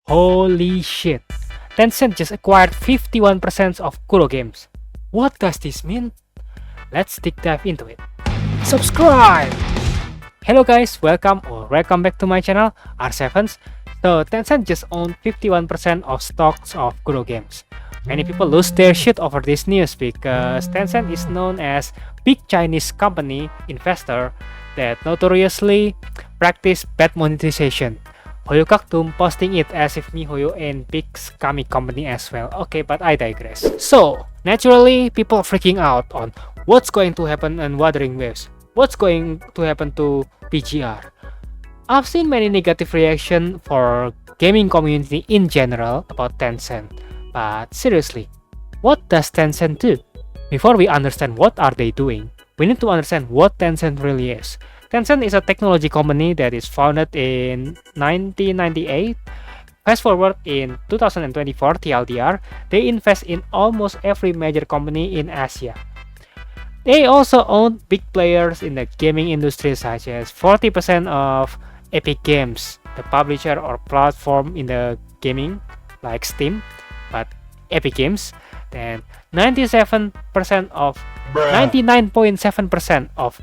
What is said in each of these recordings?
Holy shit! Tencent just acquired 51% of Kurogames. What does this mean? Let's dive into it. Subscribe! Hello guys, welcome back to my channel, Arsevens. So Tencent just owned 51% of stocks of Kurogames. Many people lose their shit over this news because Tencent is known as big Chinese company investor that notoriously practice bad monetization. Hoyokaktum posting it as if miHoYo and big scammy company as well. Okay, but I digress. So, naturally, people are freaking out on what's going to happen on Wuthering Waves. What's going to happen to PGR? I've seen many negative reaction for gaming community in general about Tencent. But seriously, what does Tencent do? Before we understand what are they doing, we need to understand what Tencent really is. Tencent is a technology company that is founded in 1998. Fast forward in 2024 TLDR, they invest in almost every major company in Asia. They also own big players in the gaming industry such as 40% of Epic Games, the publisher or platform in the gaming like Steam, but Epic Games, then 99.7% of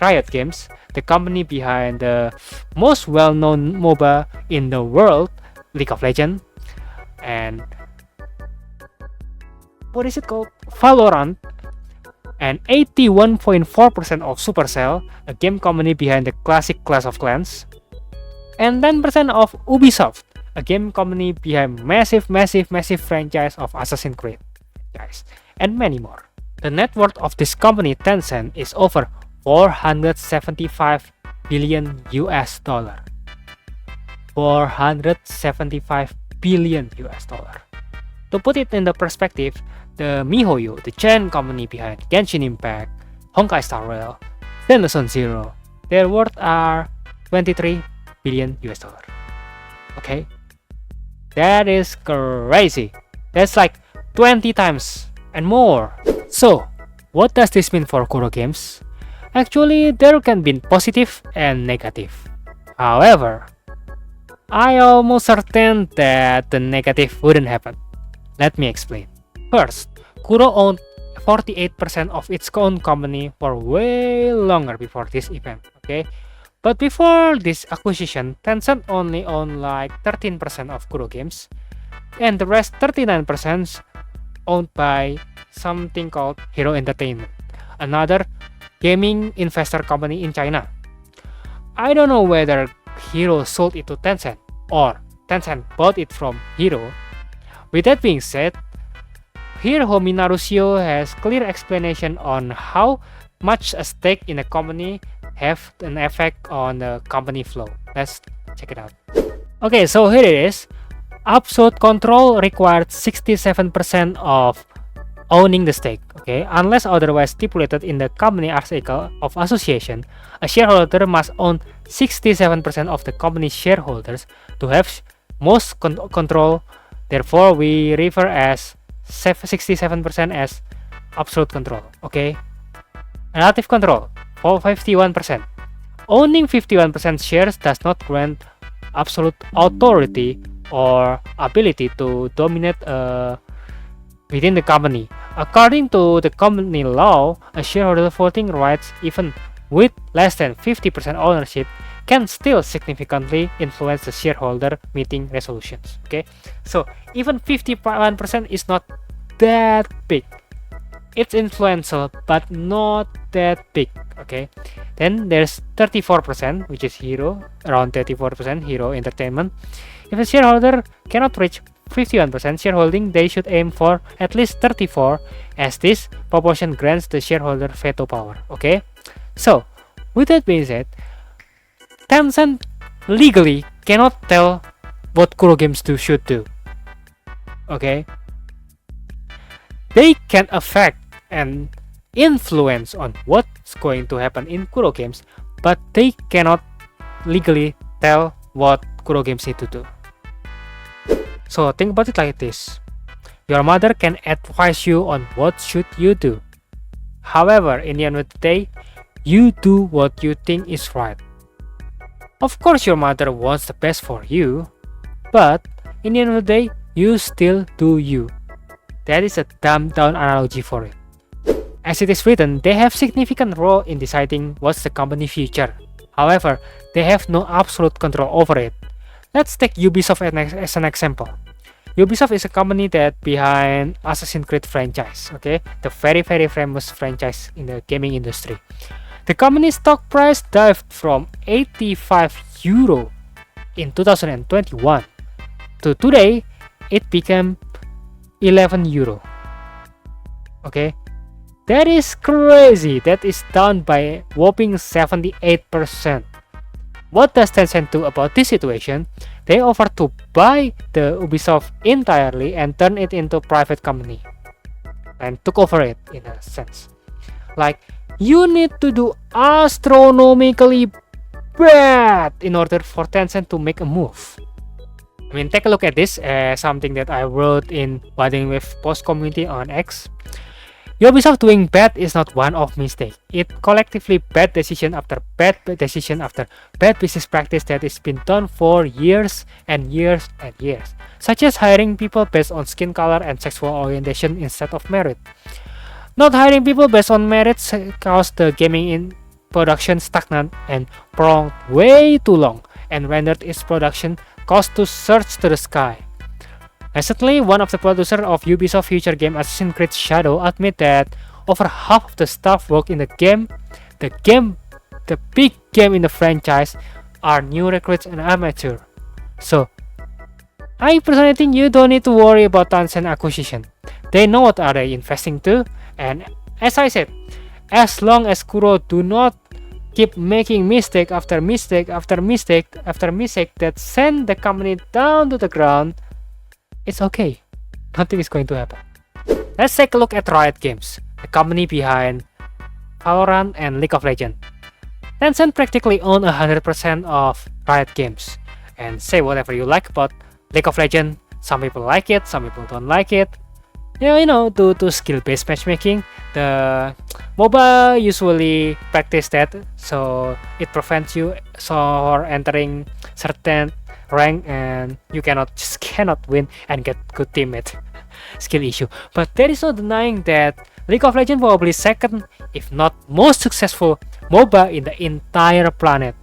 Riot Games, the company behind the most well-known MOBA in the world, League of Legends, and what is it called? Valorant, and 81.4% of Supercell, a game company behind the classic Clash of Clans, and 10% of Ubisoft, a game company behind massive franchise of Assassin's Creed, guys, and many more. The net worth of this company, Tencent, is over 475 billion US dollar. 475 billion US dollar. To put it in the perspective, the miHoYo, the giant company behind Genshiниmpact, honkaistarrail, zanelesszonezero, their worth are 23 billion US dollar. Okay? That is crazy. That's like 20 times and more. So, what does this mean for Kurogames? Actually, there can be positive and negative. However, I almost certain that the negative wouldn't happen. Let me explain. First, Kuro owned 48% of its own company for way longer before this event, okay? But before this acquisition, Tencent only owned like 13% of Kurogames, and the rest 39% owned by something called Hero Entertainment, another gaming investor company in China. I don't know whether Hero sold it to Tencent or Tencent bought it from Hero. With that being said, here Hominarusio has clear explanation on how much a stake in a company have an effect on the company flow. Let's check it out. Okay, so here it is. Absolute control required 67% of owning the stake, okay? Unless otherwise stipulated in the company article of association, a shareholder must own 67% of the company's shareholders to have most control. Therefore, we refer as 67% as absolute control, okay? Relative control for 51%. Owning 51% shares does not grant absolute authority or ability to dominate within the company. According to the company law, a shareholder voting rights, even with less than 50% ownership, can still significantly influence the shareholder meeting resolutions. Okay, so even 51% is not that big. It's influential, but not that big. Okay, then there's 34%, which is Hero, around 34%, Hero Entertainment. If a shareholder cannot reach 51% shareholding, they should aim for at least 34, as this proportion grants the shareholder veto power. Okay, so with that being said, Tencent legally cannot tell what Kurogames should do. Okay, they can affect and influence on what's going to happen in Kurogames, but they cannot legally tell what Kurogames need to do. So think about it like this. Your mother can advise you on what should you do. However, in the end of the day, you do what you think is right. Of course, your mother wants the best for you, but in the end of the day, you still do you. That is a dumbed down analogy for it. As it is written, they have significant role in deciding what's the company future. However, they have no absolute control over it. Let's take Ubisoft as an example. Ubisoft is a company that behind Assassin's Creed franchise, okay? The very famous franchise in the gaming industry. The company's stock price dived from 85 euro in 2021 to today it became 11 euro. Okay? That is crazy. That is down by whopping 78%. What does Tencent do about this situation? They offer to buy the Ubisoft entirely and turn it into a private company and took over it in a sense. Like, you need to do astronomically bad in order for Tencent to make a move. I mean, take a look at this as something that I wrote in Wuthering Waves post community on X. Ubisoft doing bad is not one-off mistake. It collectively bad decision after bad decision after bad business practice that has been done for years and years and years, such as hiring people based on skin color and sexual orientation instead of merit. Not hiring people based on merits caused the gaming in production stagnant and prolonged way too long and rendered its production cost to surge to the sky. Recently, one of the producers of Ubisoft future game Assassin's Creed Shadow admit that over half of the staff work in the big game in the franchise, are new recruits and amateur. So, I personally think you don't need to worry about Tencent acquisition. They know what are they investing to, and as I said, as long as Kuro do not keep making mistake after mistake after mistake after mistake that send the company down to the ground, it's okay. Nothing is going to happen. Let's take a look at Riot Games, the company behind Valorant and League of Legends. Tencent practically owns 100% of Riot Games. And say whatever you like about League of Legends. Some people like it, some people don't like it. Due to skill-based matchmaking, the MOBA usually practice that, so it prevents you from entering certain rank and you cannot win and get good teammate. Skill issue. But there is no denying that League of Legends probably second, if not most successful MOBA in the entire planet.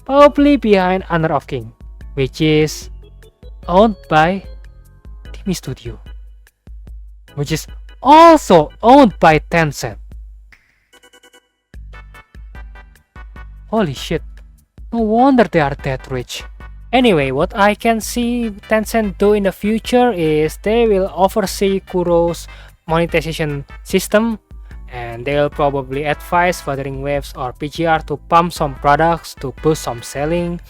Probably behind Honor of King, which is owned by Timmy Studio, which is also owned by Tencent. Holy shit. No wonder they are that rich. Anyway, what I can see Tencent do in the future is they will oversee Kuro's monetization system and they'll probably advise Wuthering Waves or PGR to pump some products to boost some selling.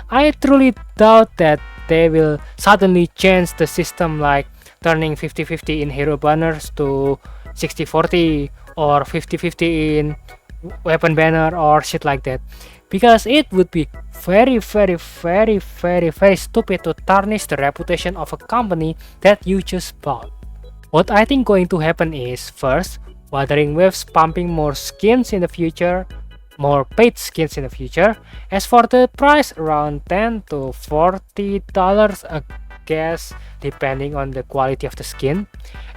I truly doubt that they will suddenly change the system, like turning 50-50 in hero banners to 60-40 or 50-50 in weapon banner or shit like that, because it would be very stupid to tarnish the reputation of a company that you just bought. What I think going to happen is, first, Wuthering Waves pumping more skins in the future, more paid skins in the future. As for the price, around $10 to $40 a guess, depending on the quality of the skin.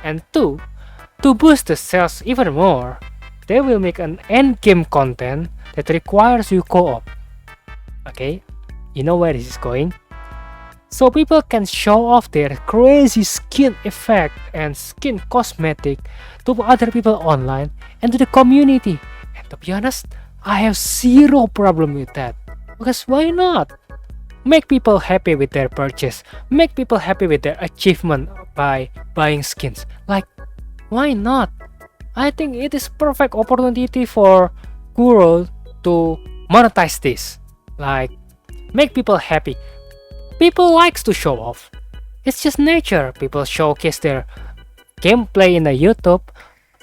And two, to boost the sales even more, they will make an endgame content that requires you co-op. Okay, you know where this is going? So people can show off their crazy skin effect and skin cosmetic to other people online and to the community. And to be honest, I have zero problem with that. Because why not? Make people happy with their purchase. Make people happy with their achievement by buying skins. Like, why not? I think it is perfect opportunity for Kuro to monetize this. Like, make people happy. People likes to show off. It's just nature. People showcase their gameplay in the YouTube.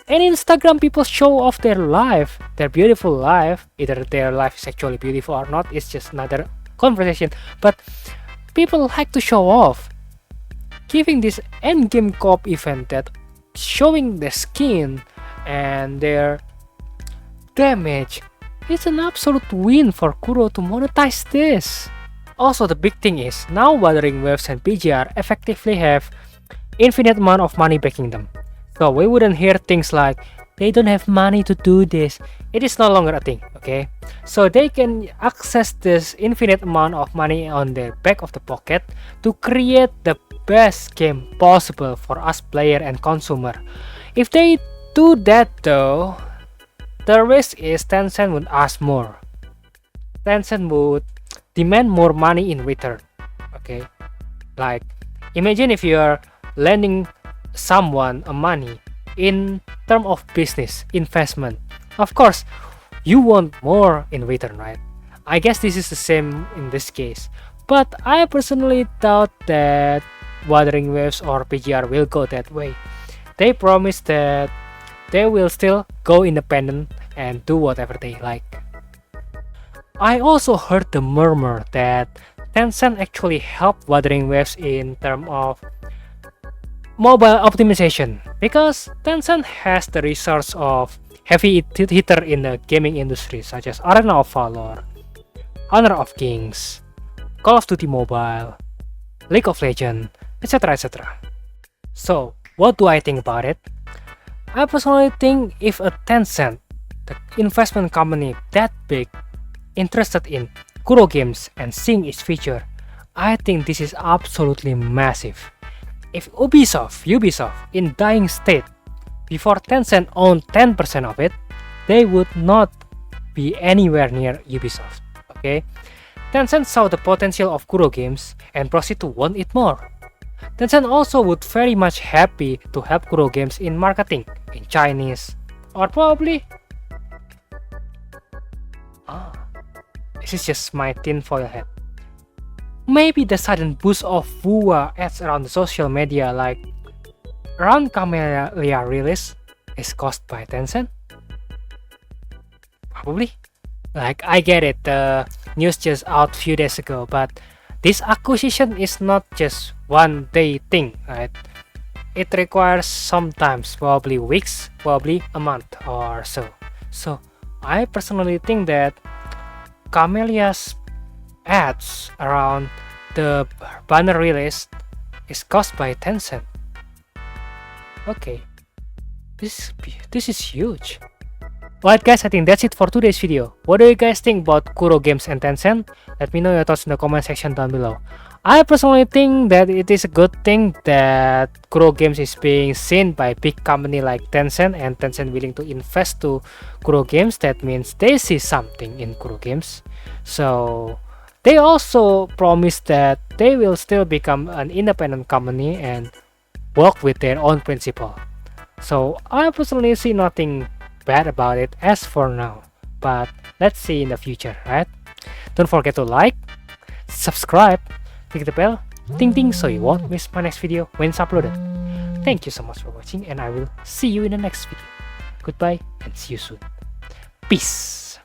And Instagram, people show off their life, their beautiful life. Either their life is actually beautiful or not, it's just another conversation. But people like to show off. Giving this endgame co-op event that showing the skin and their damage, it's an absolute win for Kuro to monetize this. Also, the big thing is now Wuthering Waves and PGR effectively have infinite amount of money backing them. So we wouldn't hear things like they don't have money to do this. It is no longer a thing, okay? So they can access this infinite amount of money on their back of the pocket to create the best game possible for us player and consumer. If they do that though, the risk is Tencent would ask more. Tencent would demand more money in return, okay? Like, imagine if you're lending someone a money in term of business investment. Of course, you want more in return, right? I guess this is the same in this case. But I personally doubt that Wuthering Waves or PGR will go that way. They promise that they will still go independent and do whatever they like. I also heard the murmur that Tencent actually helped Wuthering Waves in terms of mobile optimization, because Tencent has the resource of heavy hitter in the gaming industry such as Arena of Valor, Honor of Kings, Call of Duty Mobile, League of Legends, etc, etc. So what do I think about it? I personally think if a Tencent, the investment company that big, interested in kurogames and seeing its future, I think this is absolutely massive. If Ubisoft in dying state before Tencent owned 10% of it, they would not be anywhere near Ubisoft, okay? Tencent saw the potential of kurogames and proceed to want it more. Tencent also would very much happy to help kurogames in marketing in Chinese, or probably this is just my tinfoil hat. Maybe the sudden boost of wuwa ads around the social media like around Camellia release is caused by Tencent? Probably. Like, I get it, the news just out few days ago, but this acquisition is not just one day thing, right? It requires sometimes probably weeks, probably a month or so. So I personally think that Camellia's ads around the banner release is caused by Tencent. Okay, this is huge. Alright guys, I think that's it for today's video. What do you guys think about kurogames and Tencent? Let me know your thoughts in the comment section down below. I personally think that it is a good thing that kurogames is being seen by big company like Tencent, and Tencent willing to invest to kurogames. That means they see something in kurogames. So they also promise that they will still become an independent company and work with their own principle. So I personally see nothing bad about it as for now, but let's see in the future, right? Don't forget to like, subscribe, click the bell, ding ding, so you won't miss my next video when it's uploaded. Thank you so much for watching, and I will see you in the next video. Goodbye and see you soon. Peace.